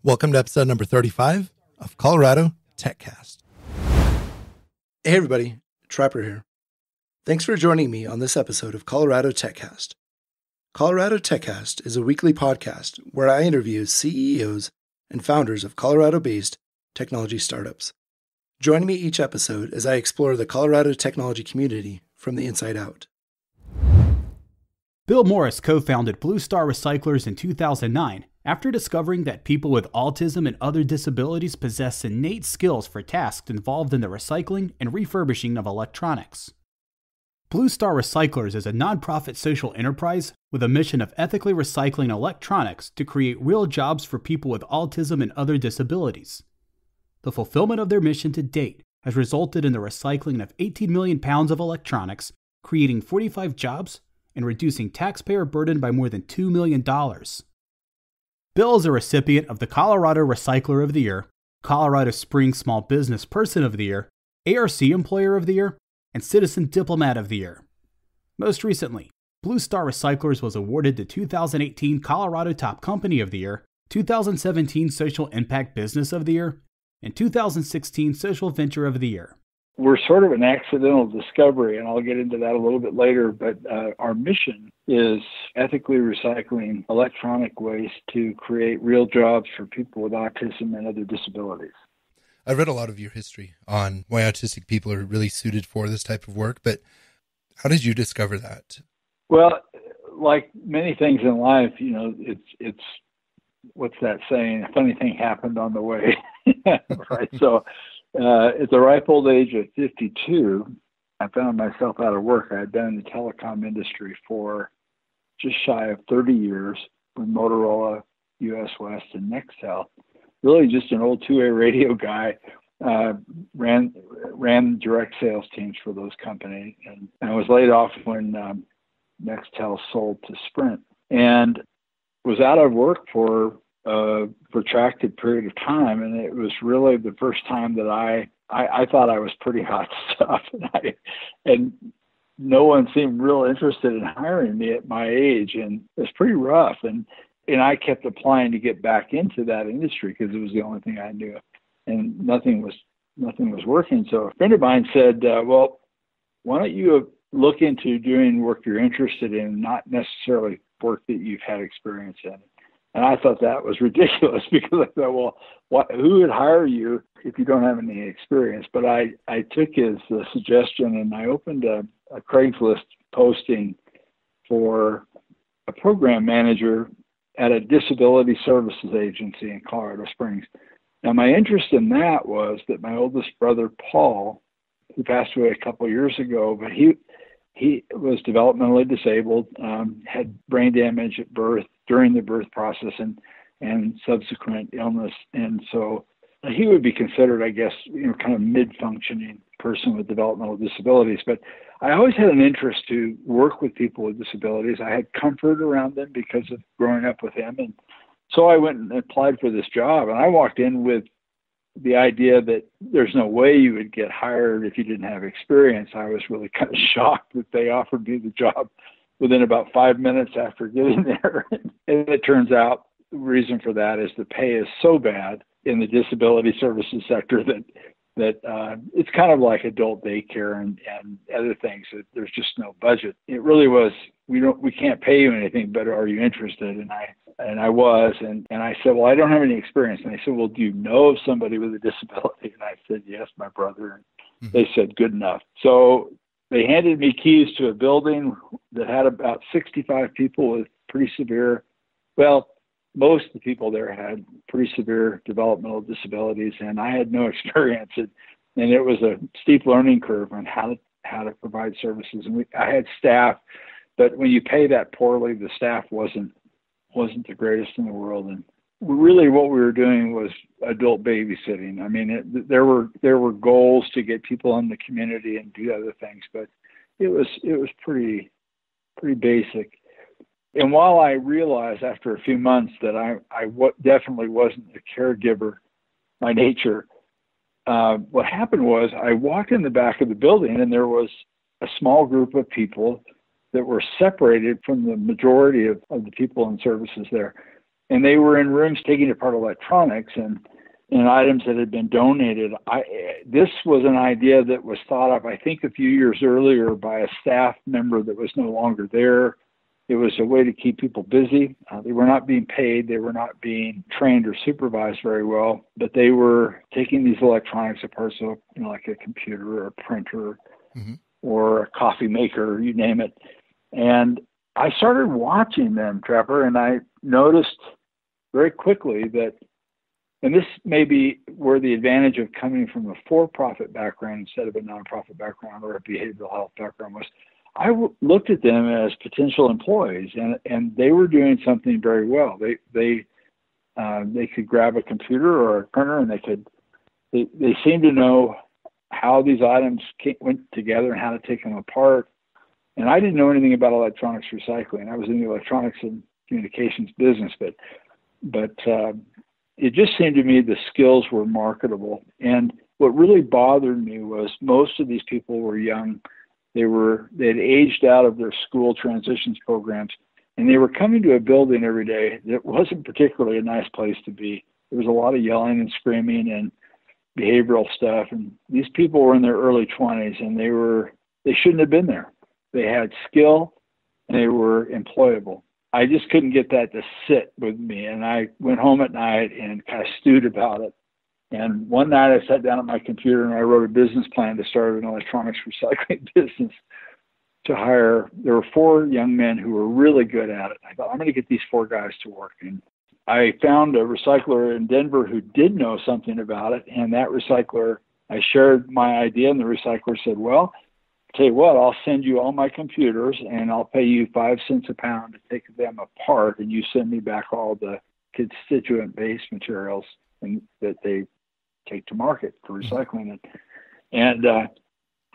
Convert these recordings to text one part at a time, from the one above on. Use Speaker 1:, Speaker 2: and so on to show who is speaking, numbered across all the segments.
Speaker 1: Welcome to episode number 35 of Colorado TechCast. Hey everybody, Trapper here. Thanks for joining me on this episode of Colorado TechCast. Colorado TechCast is a weekly podcast where I interview CEOs and founders of Colorado-based technology startups. Join me each episode as I explore the Colorado technology community from the inside out.
Speaker 2: Bill Morris co-founded Blue Star Recyclers in 2009 after discovering that people with autism and other disabilities possess innate skills for tasks involved in the recycling and refurbishing of electronics. Blue Star Recyclers is a nonprofit social enterprise with a mission of ethically recycling electronics to create real jobs for people with autism and other disabilities. The fulfillment of their mission to date has resulted in the recycling of 18 million pounds of electronics, creating 45 jobs and reducing taxpayer burden by more than $2 million. Bill is a recipient of the Colorado Recycler of the Year, Colorado Springs Small Business Person of the Year, ARC Employer of the Year, and Citizen Diplomat of the Year. Most recently, Blue Star Recyclers was awarded the 2018 Colorado Top Company of the Year, 2017 Social Impact Business of the Year, and 2016 Social Venture of the Year.
Speaker 3: We're sort of an accidental discovery, and I'll get into that a little bit later, but our mission is ethically recycling electronic waste to create real jobs for people with autism and other disabilities.
Speaker 1: I've read a lot of your history on why autistic people are really suited for this type of work, but how did you discover that?
Speaker 3: Well, like many things in life, it's what's that saying? A funny thing happened on the way, right? So at the ripe old age of 52, I found myself out of work. I had been in the telecom industry for just shy of 30 years with Motorola, US West, and Nextel. Really just an old two-way radio guy, ran direct sales teams for those companies. And I was laid off when Nextel sold to Sprint and was out of work for a protracted period of time. And it was really the first time that I thought I was pretty hot stuff. And no one seemed real interested in hiring me at my age. And it was pretty rough. And I kept applying to get back into that industry because it was the only thing I knew. And nothing was working. So a friend of mine said, well, why don't you look into doing work you're interested in, not necessarily work that you've had experience in. And I thought that was ridiculous because I thought, well, who would hire you if you don't have any experience? But I took his suggestion and I opened a Craigslist posting for a program manager at a disability services agency in Colorado Springs. Now, my interest in that was that my oldest brother, Paul, who passed away a couple of years ago, but he was developmentally disabled, had brain damage at birth, during the birth process, and subsequent illness. And so he would be considered, I guess, kind of mid-functioning person with developmental disabilities. But I always had an interest to work with people with disabilities. I had comfort around them because of growing up with him. And so I went and applied for this job. And I walked in with the idea that there's no way you would get hired if you didn't have experience. I was really kind of shocked that they offered me the job within about 5 minutes after getting there. And it turns out the reason for that is the pay is so bad in the disability services sector that it's kind of like adult daycare and other things. There's just no budget. It really was, we can't pay you anything, but are you interested? And I was, and I said, well, I don't have any experience. And they said, well, do you know of somebody with a disability? And I said, yes, my brother. And they said, good enough. So they handed me keys to a building that had about 65 people with pretty severe, well, most of the people there had pretty severe developmental disabilities, and I had no experience. And it was a steep learning curve on how to provide services. And I had staff, but when you pay that poorly, the staff wasn't the greatest in the world. And really what we were doing was adult babysitting. I mean, there were goals to get people in the community and do other things, but it was pretty basic. And while I realized after a few months that I definitely wasn't a caregiver by nature, what happened was I walked in the back of the building and there was a small group of people that were separated from the majority of the people and services there. and they were in rooms taking apart electronics and items that had been donated. This was an idea that was thought of, I think, a few years earlier by a staff member that was no longer there. It was a way to keep people busy. They were not being paid. They were not being trained or supervised very well, but they were taking these electronics apart, so like a computer or a printer or a coffee maker, you name it. And I started watching them, Trevor, and I noticed very quickly that, and this may be where the advantage of coming from a for-profit background instead of a nonprofit background or a behavioral health background was, I looked at them as potential employees, and they were doing something very well. They could grab a computer or a printer, and they seemed to know how these items went together and how to take them apart. And I didn't know anything about electronics recycling. I was in the electronics and communications business, but it just seemed to me the skills were marketable. And what really bothered me was most of these people were young. They had aged out of their school transitions programs, and they were coming to a building every day that wasn't particularly a nice place to be. There was a lot of yelling and screaming and behavioral stuff, and these people were in their early 20s, and they shouldn't have been there. They had skill, and they were employable. I just couldn't get that to sit with me, and I went home at night and kind of stewed about it. And one night I sat down at my computer and I wrote a business plan to start an electronics recycling business to hire. There were 4 young men who were really good at it. I thought, I'm going to get these 4 guys to work. And I found a recycler in Denver who did know something about it. And that recycler, I shared my idea, and the recycler said, well, tell you what, I'll send you all my computers and I'll pay you 5 cents a pound to take them apart. And you send me back all the constituent-based materials that they take to market for recycling it. And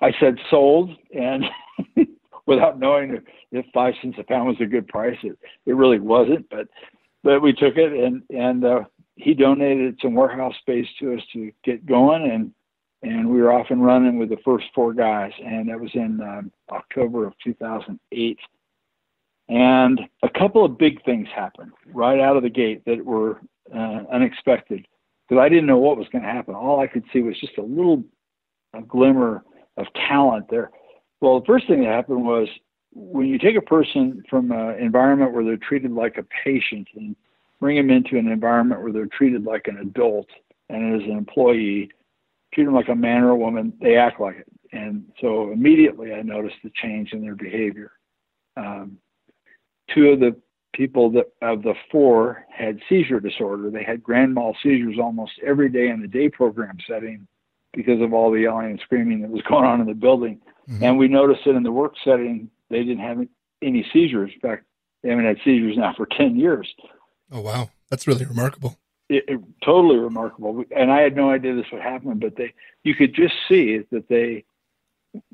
Speaker 3: I said sold, and without knowing if 5 cents a pound was a good price, it really wasn't, but we took it, and he donated some warehouse space to us to get going, and we were off and running with the first 4 guys, and that was in October of 2008. And a couple of big things happened right out of the gate that were unexpected, because I didn't know what was going to happen. All I could see was just a glimmer of talent there. Well, the first thing that happened was when you take a person from an environment where they're treated like a patient and bring them into an environment where they're treated like an adult and as an employee, treat them like a man or a woman, they act like it. And so immediately I noticed the change in their behavior. 2 of the people of the 4 had seizure disorder. They had grand mal seizures almost every day in the day program setting because of all the yelling and screaming that was going on in the building. And we noticed that in the work setting, they didn't have any seizures. In fact, they haven't had seizures now for 10 years.
Speaker 1: Oh, wow. That's really remarkable.
Speaker 3: It totally remarkable. And I had no idea this would happen, but you could just see that they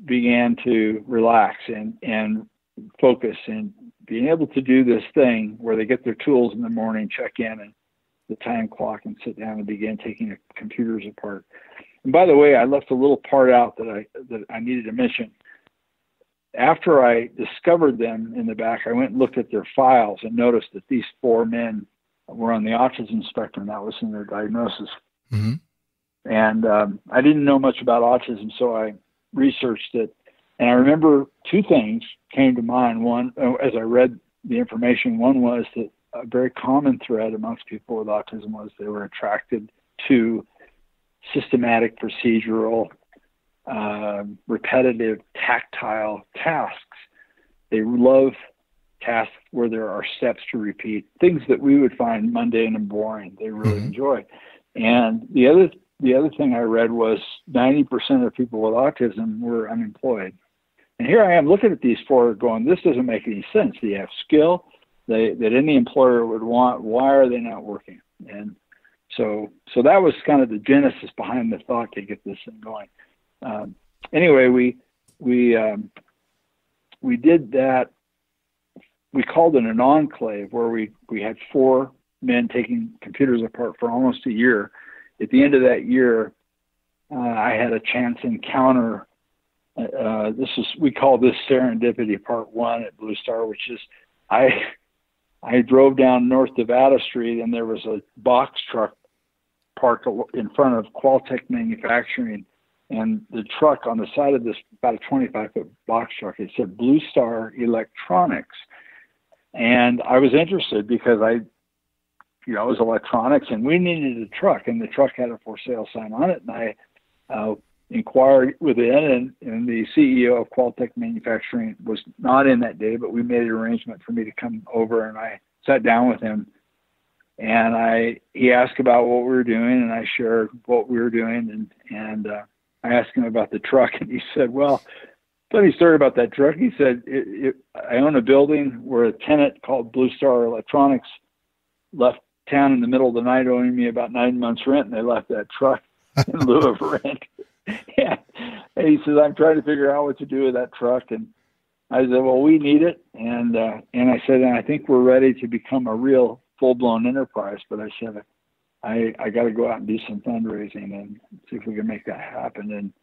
Speaker 3: began to relax and focus and being able to do this thing where they get their tools in the morning, check in and the time clock, and sit down and begin taking the computers apart. And by the way, I left a little part out that I needed to mention. After I discovered them in the back, I went and looked at their files and noticed that these 4 men were on the autism spectrum. That was in their diagnosis. And I didn't know much about autism, so I researched it. And I remember 2 things came to mind. One, as I read the information, one was that a very common thread amongst people with autism was they were attracted to systematic, procedural, repetitive, tactile tasks. They love tasks where there are steps to repeat, things that we would find mundane and boring. They really enjoy. And the other thing I read was 90% of people with autism were unemployed. And here I am looking at these 4 going, this doesn't make any sense. They have skill that any employer would want. Why are they not working? And so that was kind of the genesis behind the thought to get this thing going. Anyway, we did that. We called it an enclave, where we had 4 men taking computers apart for almost a year. At the end of that year, I had a chance encounter. We call this serendipity part 1 at Blue Star, which is I I drove down North Nevada Street, and there was a box truck parked in front of Qualtech Manufacturing. And the truck on the side of this, about a 25-foot box truck, it said Blue Star Electronics. And I was interested because it was electronics, and we needed a truck, and the truck had a for sale sign on it. And I inquired within, and the CEO of Qualtech Manufacturing was not in that day, but we made an arrangement for me to come over, and I sat down with him, and he asked about what we were doing, and I shared what we were doing, and I asked him about the truck, and he said, well, funny story about that truck. He said, I own a building where a tenant called Blue Star Electronics left town in the middle of the night owing me about 9 months rent, and they left that truck in lieu of rent. Yeah. And he says, I'm trying to figure out what to do with that truck. And I said, well, we need it. And I said, and I think we're ready to become a real full-blown enterprise. But I said, I got to go out and do some fundraising and see if we can make that happen. And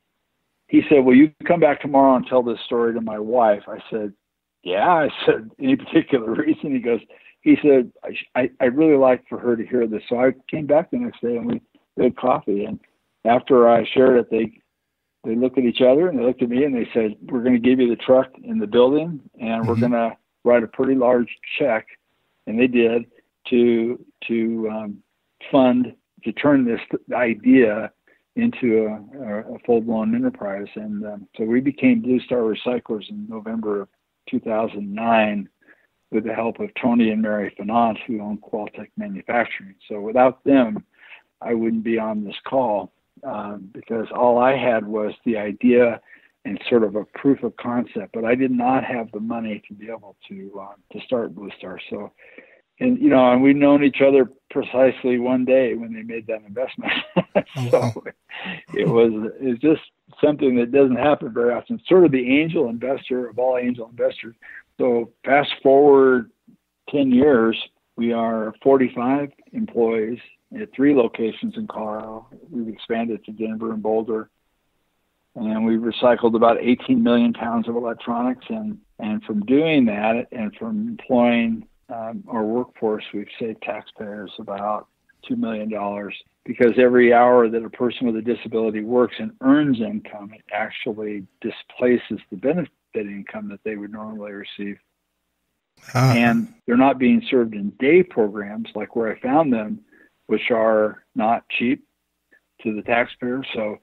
Speaker 3: he said, well, you come back tomorrow and tell this story to my wife. I said, yeah. I said, any particular reason? He said, I'd really like for her to hear this. So I came back the next day, and we had coffee. And after I shared it, they looked at each other, and they looked at me, and they said, we're going to give you the truck in the building, and we're going to write a pretty large check. And they did to fund, to turn this idea into a full-blown enterprise. And so we became Blue Star Recyclers in November of 2009 with the help of Tony and Mary Finant, who own Qualtech Manufacturing. So without them, I wouldn't be on this call because all I had was the idea and sort of a proof of concept, but I did not have the money to be able to start Blue Star. So, and we'd known each other precisely one day when they made that investment. So it was just something that doesn't happen very often. Sort of the angel investor of all angel investors. So fast forward 10 years, we are 45 employees at 3 locations in Colorado. We've expanded to Denver and Boulder. And we've recycled about 18 million pounds of electronics. And from doing that and from employing our workforce, we've saved taxpayers about $2 million, because every hour that a person with a disability works and earns income, it actually displaces the benefit income that they would normally receive. And they're not being served in day programs like where I found them, which are not cheap to the taxpayer. So,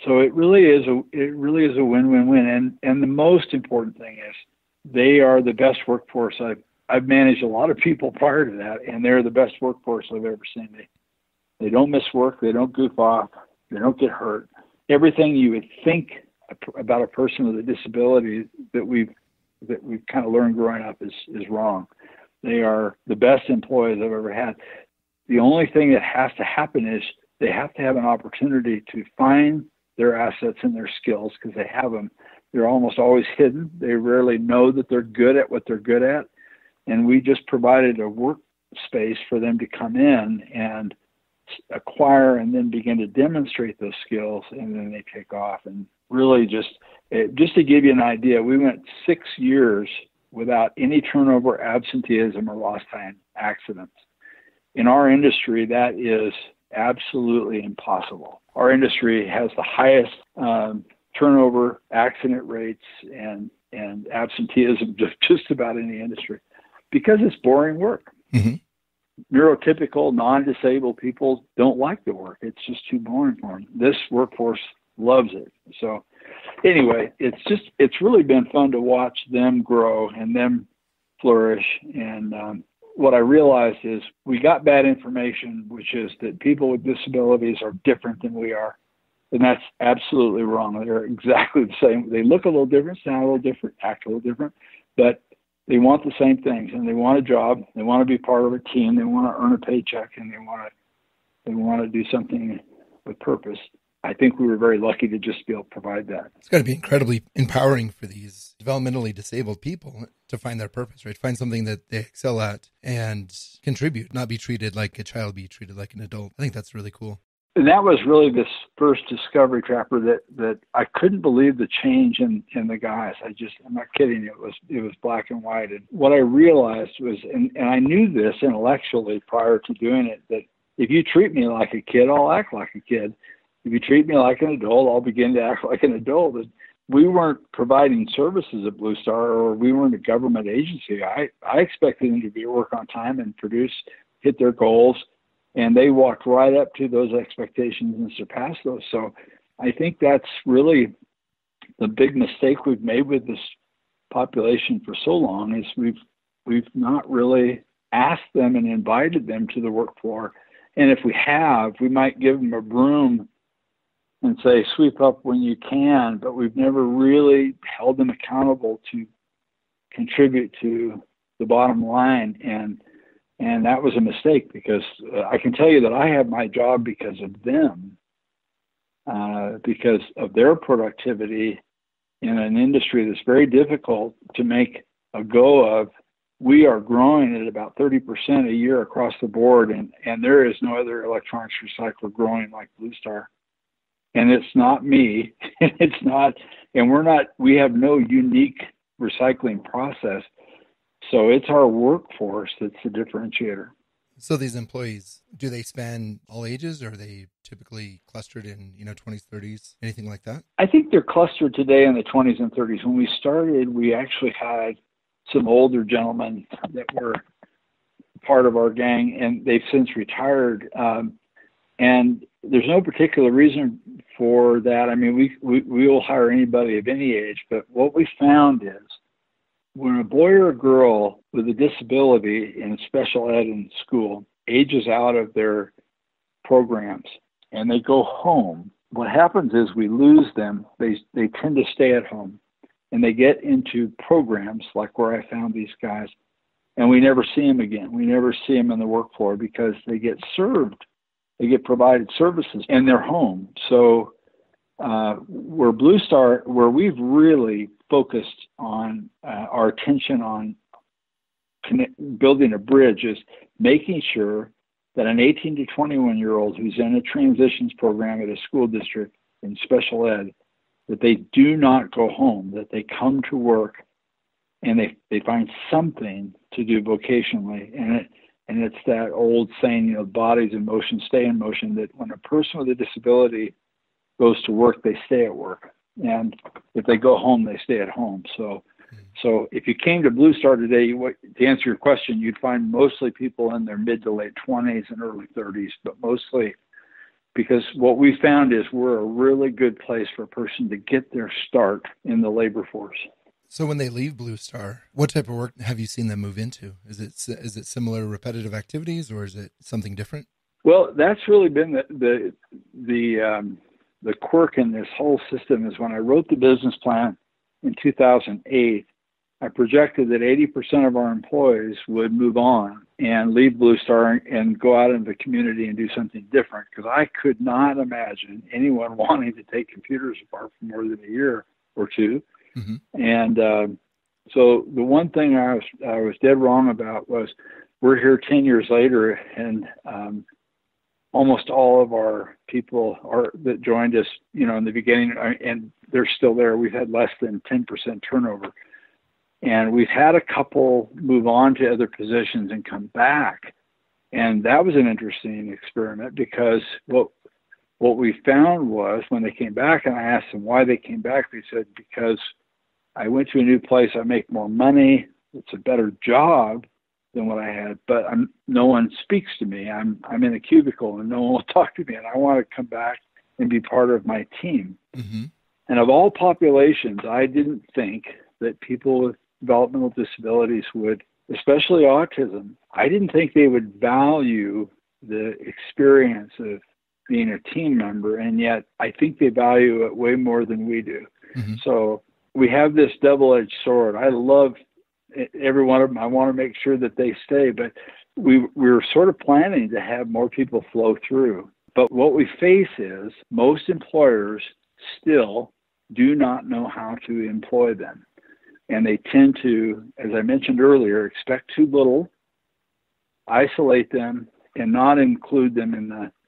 Speaker 3: so it really is a win-win-win. And the most important thing is they are the best workforce. I've managed a lot of people prior to that, and they're the best workforce I've ever seen. They don't miss work. They don't goof off. They don't get hurt. Everything you would think about a person with a disability that we've kind of learned growing up is wrong. They are the best employees I've ever had. The only thing that has to happen is they have to have an opportunity to find their assets and their skills, because they have them. They're almost always hidden. They rarely know that they're good at what they're good at. And we just provided a workspace for them to come in and acquire and then begin to demonstrate those skills, and then they take off. And really just to give you an idea, we went 6 years without any turnover, absenteeism, or lost time accidents. In our industry, that is absolutely impossible. Our industry has the highest turnover, accident rates, and absenteeism just about any industry, because it's boring work. Neurotypical, non-disabled people don't like the work. It's just too boring for them. This workforce loves it. So anyway, it's really been fun to watch them grow and them flourish. And what I realized is we got bad information, which is that people with disabilities are different than we are. And that's absolutely wrong. They're exactly the same. They look a little different, sound a little different, act a little different, but they want the same things, and they want a job. They want to be part of a team. They want to earn a paycheck, and they want to do something with purpose. I think we were very lucky to just be able to provide that.
Speaker 1: It's got to be incredibly empowering for these developmentally disabled people to find their purpose, right? Find something that they excel at and contribute, not be treated like a child, be treated like an adult. I think that's really cool.
Speaker 3: And that was really this first discovery, Trapper, that I couldn't believe the change in the guys. I'm not kidding. It was black and white. And what I realized was, and I knew this intellectually prior to doing it, that if you treat me like a kid, I'll act like a kid. If you treat me like an adult, I'll begin to act like an adult. And we weren't providing services at Blue Star, or we weren't a government agency. I expected them to be at work on time and produce, hit their goals. And they walked right up to those expectations and surpassed those. So I think that's really the big mistake we've made with this population for so long, is we've not really asked them and invited them to the work floor. And if we have, we might give them a broom and say, sweep up when you can, but we've never really held them accountable to contribute to the bottom line. And that was a mistake, because I can tell you that I have my job because of them, because of their productivity in an industry that's very difficult to make a go of. We are growing at about 30% a year across the board, and there is no other electronics recycler growing like Blue Star. And it's not me. It's not, and we have no unique recycling process. So it's our workforce that's the differentiator.
Speaker 1: So these employees, do they span all ages, or are they typically clustered in, 20s, 30s, anything like that?
Speaker 3: I think they're clustered today in the 20s and 30s. When we started, we actually had some older gentlemen that were part of our gang, and they've since retired. And there's no particular reason for that. I mean, we will hire anybody of any age, but what we found is, when a boy or a girl with a disability in special ed in school ages out of their programs and they go home, what happens is we lose them. They tend to stay at home, and they get into programs like where I found these guys, and we never see them again. We never see them in the work floor, because they get served. They get provided services in their home. So where Blue Star, where we've really focused on our attention on building a bridge, is making sure that an 18 to 21-year-old who's in a transitions program at a school district in special ed, that they do not go home, that they come to work and they find something to do vocationally. And it's that old saying, bodies in motion stay in motion, that when a person with a disability goes to work, they stay at work. And if they go home, they stay at home. So if you came to Blue Star today, to answer your question, you'd find mostly people in their mid to late 20s and early 30s, but mostly because what we found is we're a really good place for a person to get their start in the labor force.
Speaker 1: So when they leave Blue Star, what type of work have you seen them move into? Is it similar repetitive activities, or is it something different?
Speaker 3: Well, that's really been the quirk in this whole system. Is when I wrote the business plan in 2008, I projected that 80% of our employees would move on and leave Blue Star and go out into the community and do something different, because I could not imagine anyone wanting to take computers apart for more than a year or two. Mm-hmm. And so the one thing I was dead wrong about was, we're here 10 years later, and almost all of our people that joined us, in the beginning, and they're still there. We've had less than 10% turnover. And we've had a couple move on to other positions and come back. And that was an interesting experiment, because what we found was, when they came back and I asked them why they came back, they said, because I went to a new place, I make more money, it's a better job than what I had, but no one speaks to me. I'm in a cubicle and no one will talk to me, and I want to come back and be part of my team. Mm-hmm. And of all populations, I didn't think that people with developmental disabilities would, especially autism, I didn't think they would value the experience of being a team member, and yet I think they value it way more than we do. Mm-hmm. So we have this double-edged sword. I love every one of them. I want to make sure that they stay, but we're sort of planning to have more people flow through. But what we face is, most employers still do not know how to employ them. And they tend to, as I mentioned earlier, expect too little, isolate them, and not include them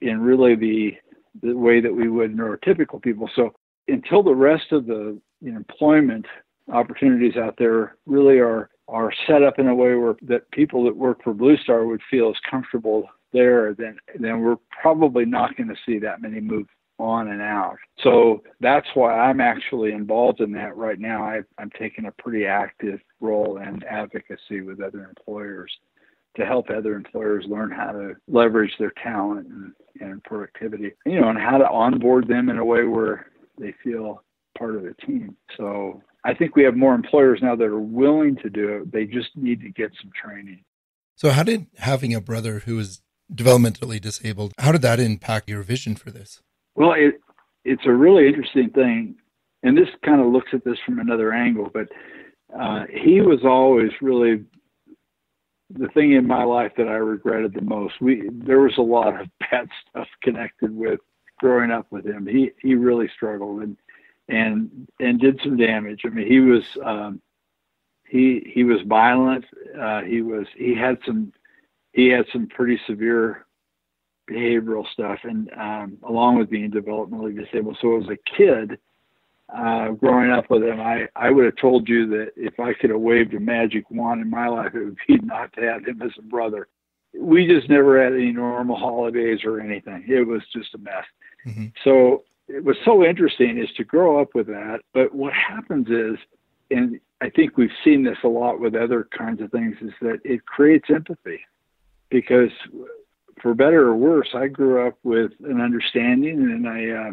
Speaker 3: in really the way that we would neurotypical people. So until the rest of the employment opportunities out there really are set up in a way where that people that work for Blue Star would feel as comfortable there, then we're probably not going to see that many move on and out. So that's why I'm actually involved in that right now. I'm taking a pretty active role in advocacy with other employers to help other employers learn how to leverage their talent and productivity, and how to onboard them in a way where they feel part of the team. So I think we have more employers now that are willing to do it. They just need to get some training.
Speaker 1: So how did having a brother who is developmentally disabled, how did that impact your vision for this?
Speaker 3: Well, it's a really interesting thing. And this kind of looks at this from another angle, but he was always really the thing in my life that I regretted the most. There was a lot of bad stuff connected with growing up with him. He really struggled and did some damage. I mean, he was violent. He had some pretty severe behavioral stuff, and along with being developmentally disabled. So as a kid, growing up with him, I would have told you that if I could have waved a magic wand in my life, it would be not to have him as a brother. We just never had any normal holidays or anything. It was just a mess. Mm-hmm. So it was so interesting is to grow up with that. But what happens is, and I think we've seen this a lot with other kinds of things, is that it creates empathy. Because for better or worse, I grew up with an understanding, and I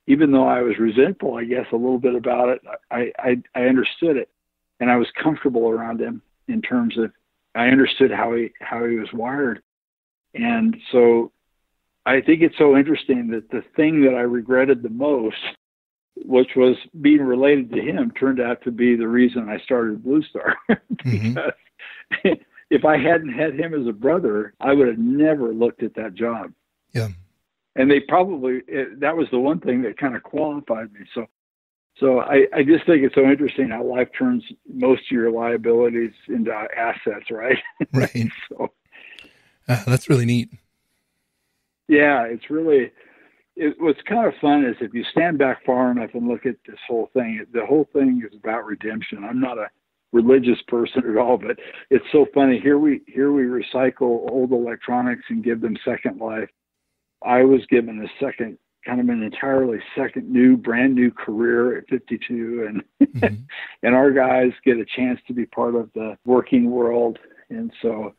Speaker 3: even though I was resentful, I guess, a little bit about it, I understood it, and I was comfortable around him in terms of I understood how he was wired. And so I think it's so interesting that the thing that I regretted the most, which was being related to him, turned out to be the reason I started Blue Star. Because if I hadn't had him as a brother, I would have never looked at that job.
Speaker 1: Yeah.
Speaker 3: And they probably, that was the one thing that kind of qualified me. So I just think it's so interesting how life turns most of your liabilities into assets, right?
Speaker 1: Right.
Speaker 3: So
Speaker 1: that's really neat.
Speaker 3: Yeah, it's really, what's kind of fun is if you stand back far enough and look at this whole thing, the whole thing is about redemption. I'm not a religious person at all, but it's so funny. Here we recycle old electronics and give them second life. I was given a second, kind of an entirely brand new career at 52, and and our guys get a chance to be part of the working world. And so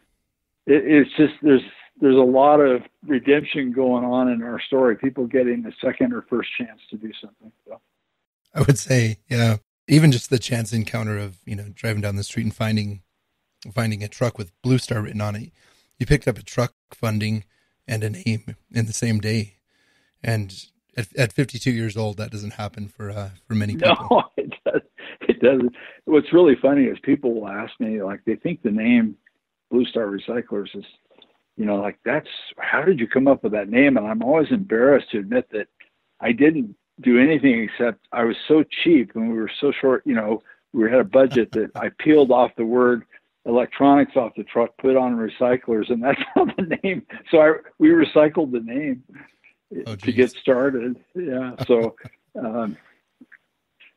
Speaker 3: it's just there's a lot of redemption going on in our story. People getting a second or first chance to do something. So
Speaker 1: I would say, yeah, even just the chance encounter of driving down the street and finding a truck with Blue Star written on it. You picked up a truck funding and a name in the same day. And at 52 years old, that doesn't happen for many people.
Speaker 3: No, it doesn't. What's really funny is people will ask me, like, they think the name Blue Star Recyclers is, like, that's, how did you come up with that name? And I'm always embarrassed to admit that I didn't do anything except I was so cheap and we were so short, we had a budget that I peeled off the word electronics off the truck, put on recyclers, and that's how the name. So we recycled the name to get started. Yeah. So,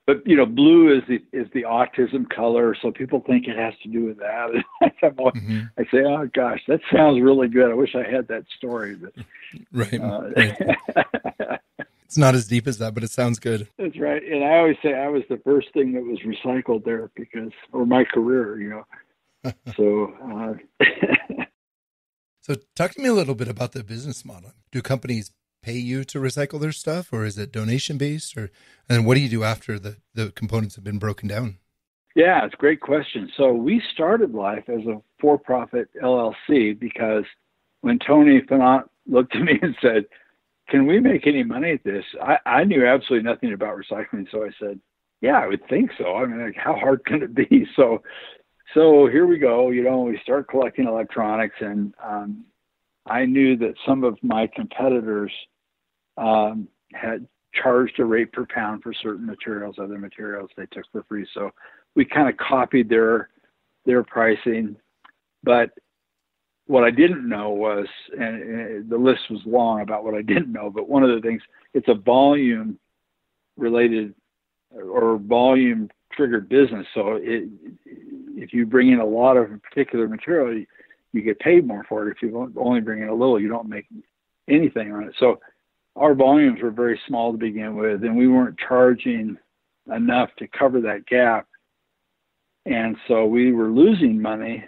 Speaker 3: but blue is the autism color, so people think it has to do with that. And I say, oh gosh, that sounds really good. I wish I had that story. But,
Speaker 1: right. It's not as deep as that, but it sounds good.
Speaker 3: That's right. And I always say I was the first thing that was recycled there or my career, So,
Speaker 1: So talk to me a little bit about the business model. Do companies pay you to recycle their stuff, or is it donation based, and what do you do after the components have been broken down?
Speaker 3: Yeah, it's a great question. So we started life as a for-profit LLC because when Tony Fanat looked at me and said, can we make any money at this? I knew absolutely nothing about recycling. So I said, yeah, I would think so. I mean, like, how hard can it be? So here we go. We start collecting electronics, and I knew that some of my competitors had charged a rate per pound for certain materials. Other materials they took for free. So we kind of copied their pricing. But what I didn't know was, and the list was long about what I didn't know, but one of the things, it's a volume related or volume triggered business. So if you bring in a lot of a particular material, you get paid more for it. If you only bring in a little, you don't make anything on it. So our volumes were very small to begin with, and we weren't charging enough to cover that gap. And so we were losing money.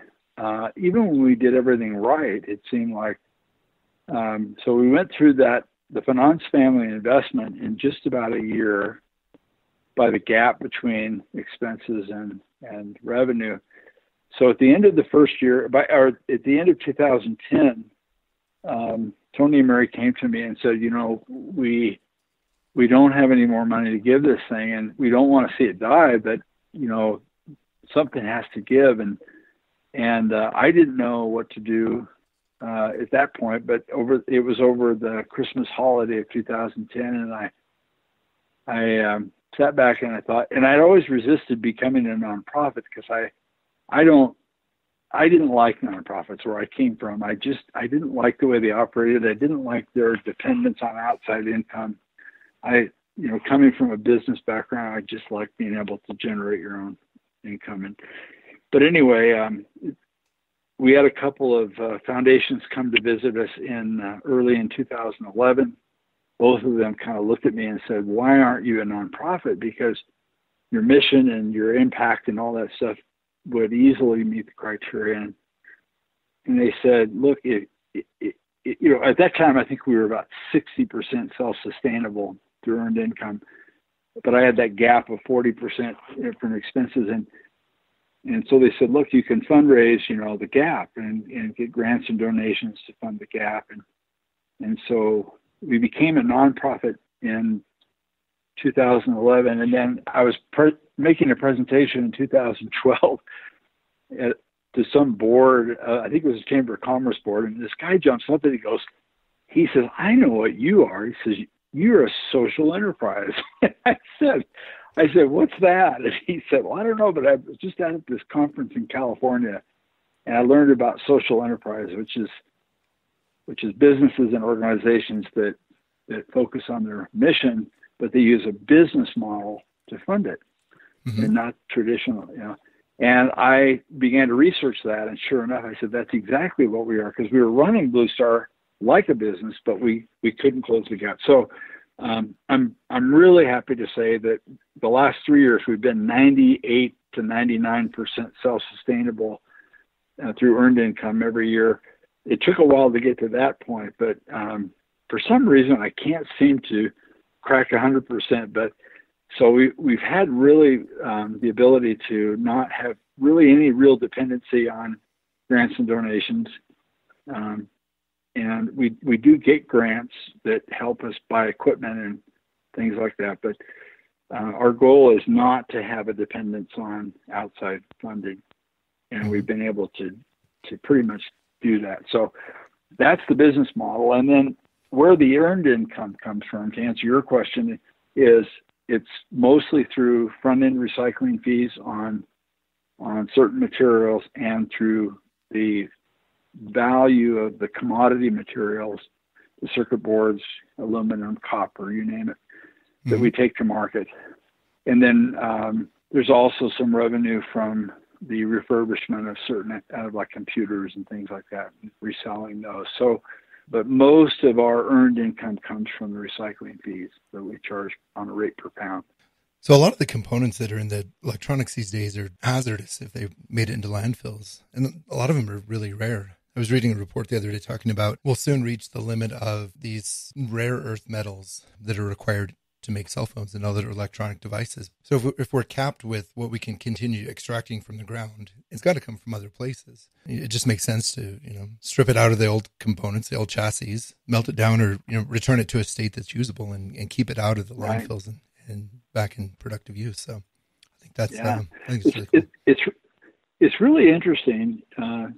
Speaker 3: Even when we did everything right, it seemed like. So we went through the Finance family investment in just about a year by the gap between expenses and revenue. So at the end of the first year, at the end of 2010, Tony and Mary came to me and said, we don't have any more money to give this thing, and we don't want to see it die, but something has to give. And I didn't know what to do at that point, but it was over the Christmas holiday of 2010, and I sat back and I thought, and I'd always resisted becoming a nonprofit because I didn't like nonprofits where I came from. I didn't like the way they operated. I didn't like their dependence on outside income. Coming from a business background, I just like being able to generate your own income. But anyway, we had a couple of foundations come to visit us early in 2011. Both of them kind of looked at me and said, "Why aren't you a nonprofit? Because your mission and your impact and all that stuff would easily meet the criteria." And they said, "Look, at that time, I think we were about 60% self-sustainable through earned income, but I had that gap of 40% from expenses." And so they said, "Look, you can fundraise, the gap and get grants and donations to fund the gap." And so we became a nonprofit in 2011. And then I was making a presentation in 2012 to some board. I think it was a Chamber of Commerce board. And this guy jumps up and he says, "I know what you are." He says, "You're a social enterprise." I said, "What's that?" And he said, "Well, I don't know, but I was just at this conference in California, and I learned about social enterprise, which is businesses and organizations that focus on their mission, but they use a business model to fund it, and not traditional, And I began to research that, and sure enough, I said, that's exactly what we are, because we were running Blue Star like a business, but we couldn't close the gap. So I'm really happy to say that the last 3 years we've been 98 to 99% self-sustainable through earned income every year. It took a while to get to that point, but for some reason I can't seem to crack 100%. But so we've had really the ability to not have really any real dependency on grants and donations. And we do get grants that help us buy equipment and things like that. But our goal is not to have a dependence on outside funding. And we've been able to pretty much do that. So that's the business model. And then where the earned income comes from, to answer your question, is it's mostly through front-end recycling fees on certain materials and through the value of the commodity materials, the circuit boards, aluminum, copper, you name it, that we take to market. And then there's also some revenue from the refurbishment of certain like computers and things like that, reselling those. So, but most of our earned income comes from the recycling fees that we charge on a rate per pound.
Speaker 1: So a lot of the components that are in the electronics these days are hazardous if they made it into landfills. And a lot of them are really rare. I was reading a report the other day talking about we'll soon reach the limit of these rare earth metals that are required to make cell phones and other electronic devices. So if we're capped with what we can continue extracting from the ground, it's got to come from other places. It just makes sense to, strip it out of the old components, the old chassis, melt it down, or, return it to a state that's usable and keep it out of the landfills and back in productive use. So I think that's, I think it's really cool.
Speaker 3: It's really interesting.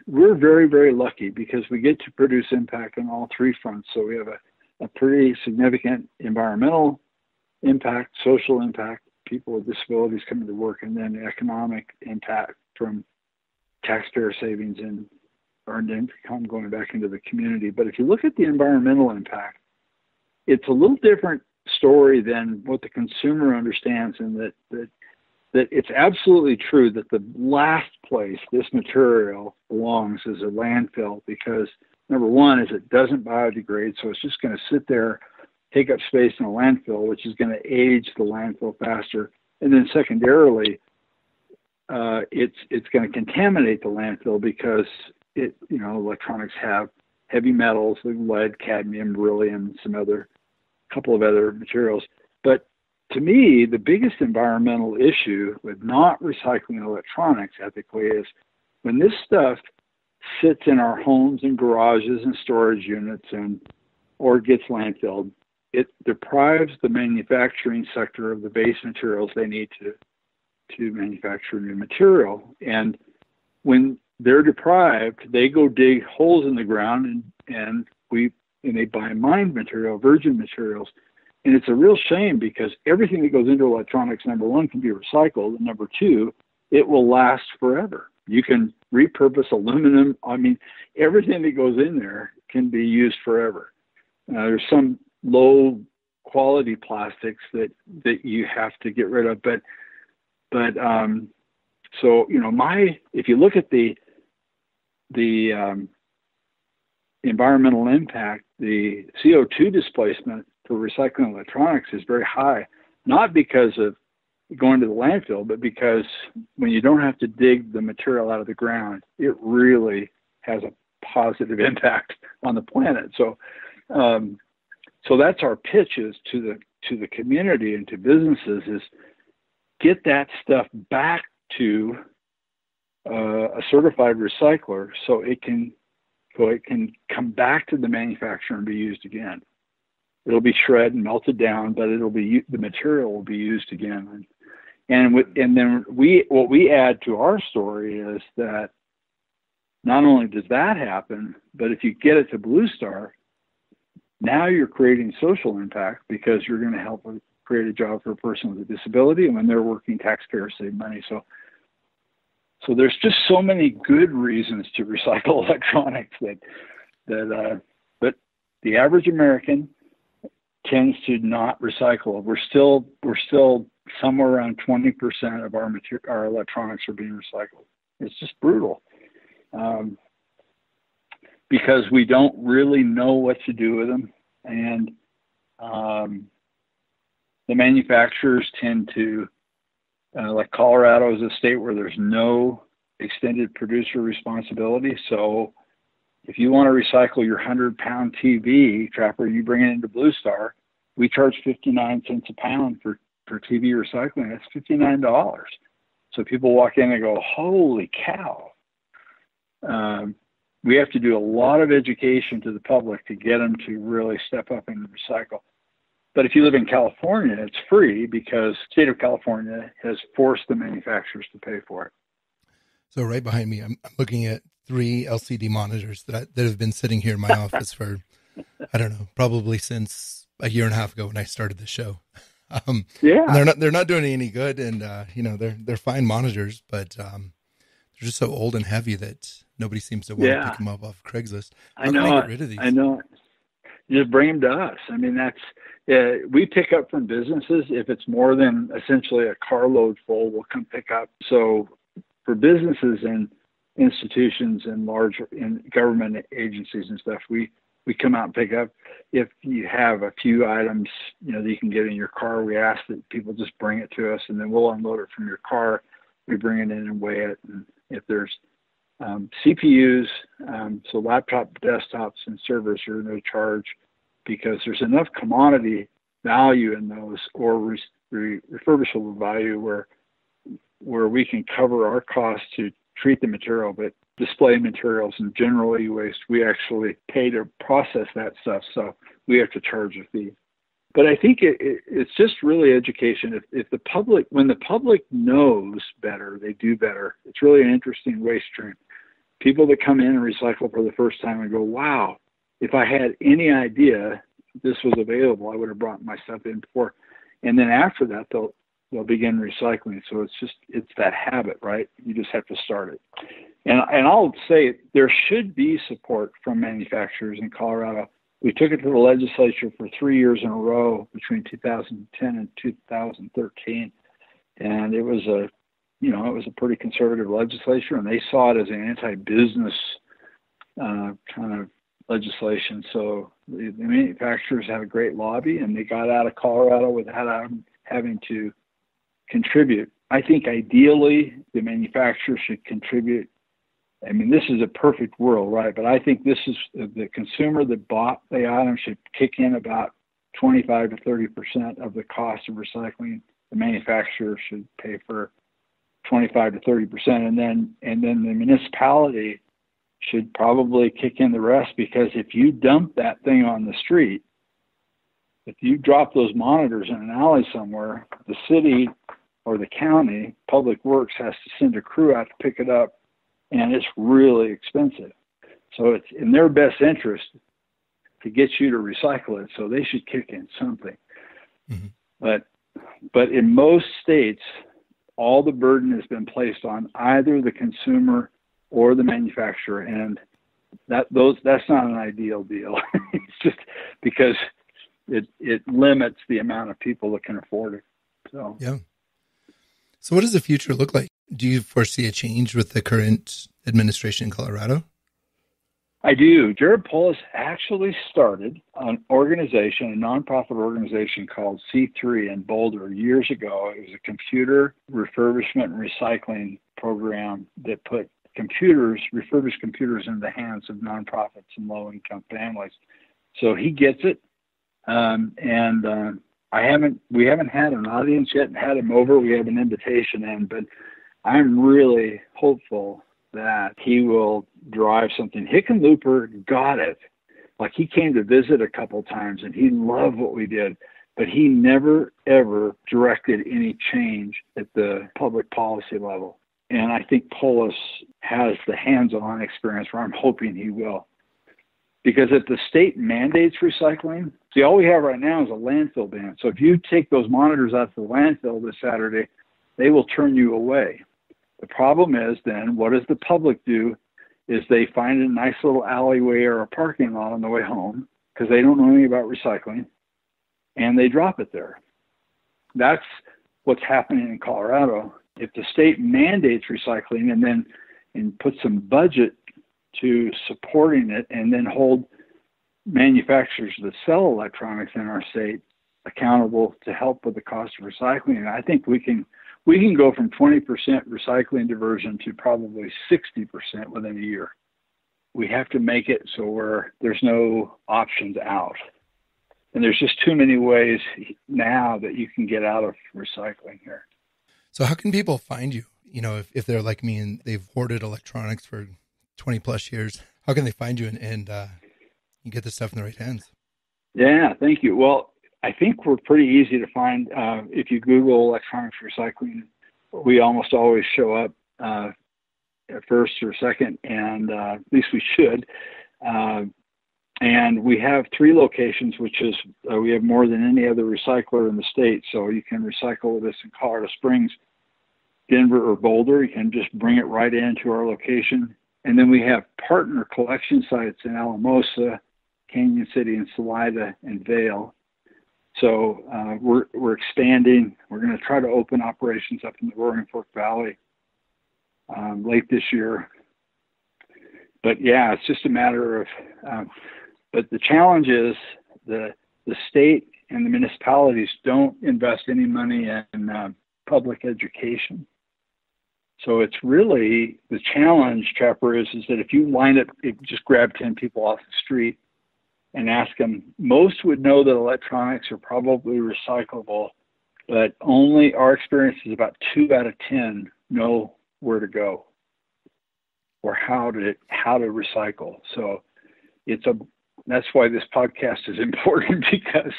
Speaker 3: We're very, very lucky because we get to produce impact on all three fronts. So we have a pretty significant environmental impact, social impact, people with disabilities coming to work, and then economic impact from taxpayer savings earned income going back into the community. But if you look at the environmental impact, it's a little different story than what the consumer understands, and that it's absolutely true that the last place this material belongs is a landfill, because number one is it doesn't biodegrade, so it's just going to sit there, take up space in a landfill, which is going to age the landfill faster. And then secondarily, it's going to contaminate the landfill because electronics have heavy metals like lead, cadmium, beryllium, couple of other materials. But to me, the biggest environmental issue with not recycling electronics ethically is when this stuff sits in our homes and garages and storage units or gets landfilled, it deprives the manufacturing sector of the base materials they need to manufacture new material. And when they're deprived, they go dig holes in the ground and they buy mined material, virgin materials. And it's a real shame, because everything that goes into electronics, number one, can be recycled, and number two, it will last forever. You can repurpose aluminum. I mean, everything that goes in there can be used forever. There's some low quality plastics that you have to get rid of, so if you look at the environmental impact, the CO2 displacement for recycling electronics is very high, not because of going to the landfill, but because when you don't have to dig the material out of the ground, it really has a positive impact on the planet. So that's our pitch is to the community and to businesses is get that stuff back to a certified recycler so it can come back to the manufacturer and be used again. It'll be shredded and melted down, but the material will be used again. And then what we add to our story is that not only does that happen, but if you get it to Blue Star, now you're creating social impact, because you're going to help create a job for a person with a disability, and when they're working, taxpayers save money. So there's just so many good reasons to recycle electronics but the average American tends to not recycle. We're still somewhere around 20% of our electronics are being recycled. It's just brutal, because we don't really know what to do with them, and the manufacturers tend to, like Colorado is a state where there's no extended producer responsibility. So if you want to recycle your 100-pound TV, Trapper, you bring it into Blue Star, we charge 59 cents a pound for TV recycling. That's $59. So people walk in and go, holy cow. We have to do a lot of education to the public to get them to really step up and recycle. But if you live in California, it's free, because the state of California has forced the manufacturers to pay for it.
Speaker 1: So right behind me, I'm looking at 3 LCD monitors that have been sitting here in my office for, I don't know, probably since a year and a half ago when I started the show. They're not doing any good, and they're fine monitors, but they're just so old and heavy that nobody seems to want to pick them up off Craigslist. How can I get rid of these?
Speaker 3: I know. Just bring them to us. I mean, we pick up from businesses. If it's more than essentially a carload full, we'll come pick up. So for businesses and institutions and large government agencies and stuff, we come out and pick up. If you have a few items, that you can get in your car, we ask that people just bring it to us, and then we'll unload it from your car. We bring it in and weigh it. And if there's CPUs, so laptop, desktops, and servers are no charge, because there's enough commodity value in those, or refurbishable value, where we can cover our costs to treat the material. But display materials and general e-waste, we actually pay to process that stuff, so we have to charge a fee. But I think it's just really education. When the public knows better, they do better. It's really an interesting waste stream. People that come in and recycle for the first time and go, wow, if I had any idea this was available, I would have brought my stuff in before. And then after that, they'll begin recycling. So it's that habit, right? You just have to start it. And I'll say there should be support from manufacturers in Colorado. We took it to the legislature for 3 years in a row between 2010 and 2013. And it was a pretty conservative legislature, and they saw it as an anti-business kind of legislation. So the manufacturers had a great lobby, and they got out of Colorado without having to contribute. I think ideally the manufacturer should contribute. I mean, this is a perfect world, right? But I think this is the consumer that bought the item should kick in about 25 to 30% of the cost of recycling. The manufacturer should pay for 25 to 30%, and then the municipality should probably kick in the rest, because if you dump that thing on the street, if you drop those monitors in an alley somewhere, the city or the county, Public Works, has to send a crew out to pick it up, and it's really expensive. So it's in their best interest to get you to recycle it, so they should kick in something. Mm-hmm. But in most states, all the burden has been placed on either the consumer or the manufacturer, and that's not an ideal deal. It's just because it limits the amount of people that can afford it. So
Speaker 1: yeah. So what does the future look like? Do you foresee a change with the current administration in Colorado?
Speaker 3: I do. Jared Polis actually started an organization, a nonprofit organization called C3 in Boulder years ago. It was a computer refurbishment and recycling program that put refurbished computers in the hands of nonprofits and low-income families. So he gets it. We haven't had an audience yet and had him over. We have an invitation in, but I'm really hopeful that he will drive something. Hickenlooper got it. Like, he came to visit a couple times and he loved what we did, but he never, ever directed any change at the public policy level. And I think Polis has the hands-on experience where I'm hoping he will. Because if the state mandates recycling, see, all we have right now is a landfill ban. So if you take those monitors out to the landfill this Saturday, they will turn you away. The problem is then, what does the public do? Is they find a nice little alleyway or a parking lot on the way home, because they don't know anything about recycling, and they drop it there. That's what's happening in Colorado. If the state mandates recycling and put some budget to supporting it, and then hold manufacturers that sell electronics in our state accountable to help with the cost of recycling, I think we can go from 20% recycling diversion to probably 60% within a year. We have to make it so where there's no options out. And there's just too many ways now that you can get out of recycling here.
Speaker 1: So how can people find you? You know, if they're like me and they've hoarded electronics for 20 plus years, how can they find you and you get the stuff in the right hands? Yeah,
Speaker 3: thank you. Well, I think we're pretty easy to find. If you Google electronics recycling, we almost always show up first or second, and at least we should. And we have 3 locations, which is we have more than any other recycler in the state. So you can recycle with us in Colorado Springs, Denver, or Boulder. You can just bring it right into our location. And then we have partner collection sites in Alamosa, Canyon City, and Salida, and Vail. So we're expanding. We're going to try to open operations up in the Roaring Fork Valley late this year. But yeah, it's just a matter of. But the challenge is the state and the municipalities don't invest any money in public education. So it's really the challenge, Trapper, is that if you just grab 10 people off the street and ask them, most would know that electronics are probably recyclable, but only our experience is about 2 out of 10 know where to go or how to recycle. So that's why this podcast is important, because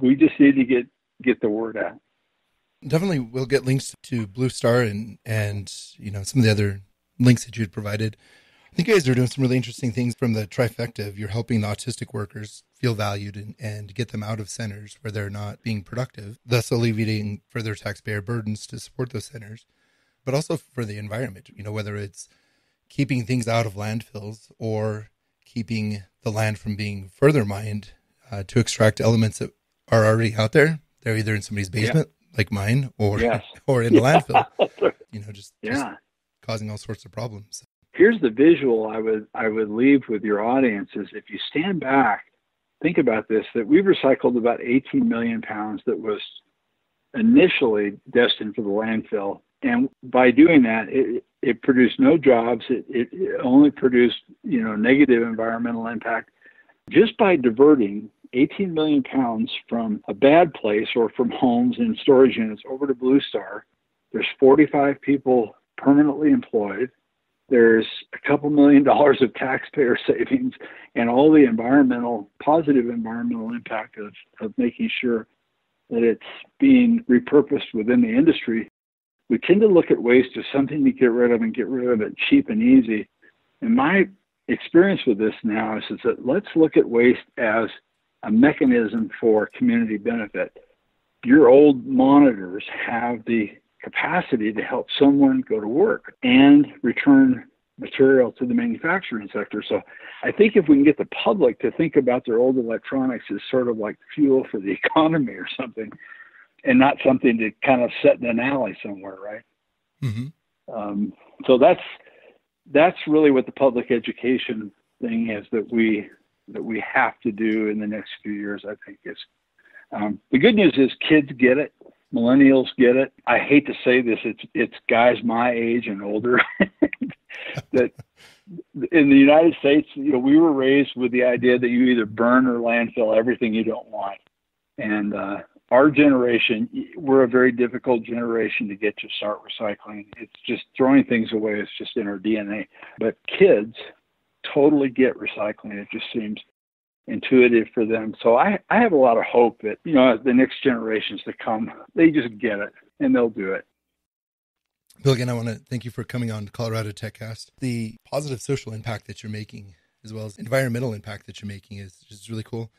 Speaker 3: we just need to get the word out.
Speaker 1: Definitely, we'll get links to Blue Star and some of the other links that you had provided. I think you guys are doing some really interesting things from the trifecta of you're helping the autistic workers feel valued and get them out of centers where they're not being productive, thus alleviating further taxpayer burdens to support those centers, but also for the environment, whether it's keeping things out of landfills or keeping the land from being further mined to extract elements that are already out there. They're either in somebody's basement, like mine, or or in the landfill. Just causing all sorts of problems.
Speaker 3: Here's the visual I would leave with your audience is if you stand back, think about this, that we've recycled about 18 million pounds that was initially destined for the landfill. And by doing that, it produced no jobs. It only produced, negative environmental impact. Just by diverting 18 million pounds from a bad place or from homes and storage units over to Blue Star, there's 45 people permanently employed. There's a couple $1 million of taxpayer savings and all the positive environmental impact of making sure that it's being repurposed within the industry. We tend to look at waste as something to get rid of and get rid of it cheap and easy. And my experience with this now is that let's look at waste as a mechanism for community benefit. Your old monitors have the capacity to help someone go to work and return material to the manufacturing sector. So I think if we can get the public to think about their old electronics as sort of like fuel for the economy or something, and not something to kind of set in an alley somewhere, right? Mm-hmm. So that's really what the public education thing is that we have to do in the next few years, I think is. The good news is kids get it. Millennials get it. I hate to say this, it's guys my age and older that in the United States, we were raised with the idea that you either burn or landfill everything you don't want. And our generation, we're a very difficult generation to get to start recycling. It's just throwing things away. It's just in our DNA. But kids totally get recycling. It just seems intuitive for them. So I have a lot of hope that, the next generations to come, they just get it and they'll do it.
Speaker 1: Bill, again, I want to thank you for coming on Colorado TechCast. The positive social impact that you're making, as well as environmental impact that you're making is just really cool.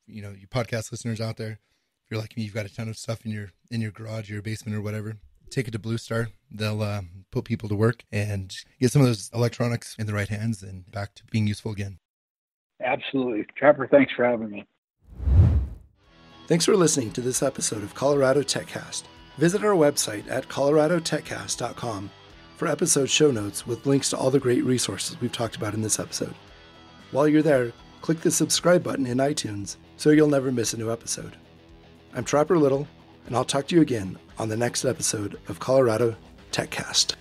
Speaker 1: You podcast listeners out there, if you're like me, you've got a ton of stuff in your garage, your basement or whatever, take it to Blue Star. They'll put people to work and get some of those electronics in the right hands and back to being useful again.
Speaker 3: Absolutely. Trapper, thanks for having me.
Speaker 1: Thanks for listening to this episode of Colorado TechCast. Visit our website at coloradotechcast.com for episode show notes with links to all the great resources we've talked about in this episode. While you're there, click the subscribe button in iTunes so you'll never miss a new episode. I'm Trapper Little, and I'll talk to you again on the next episode of Colorado TechCast.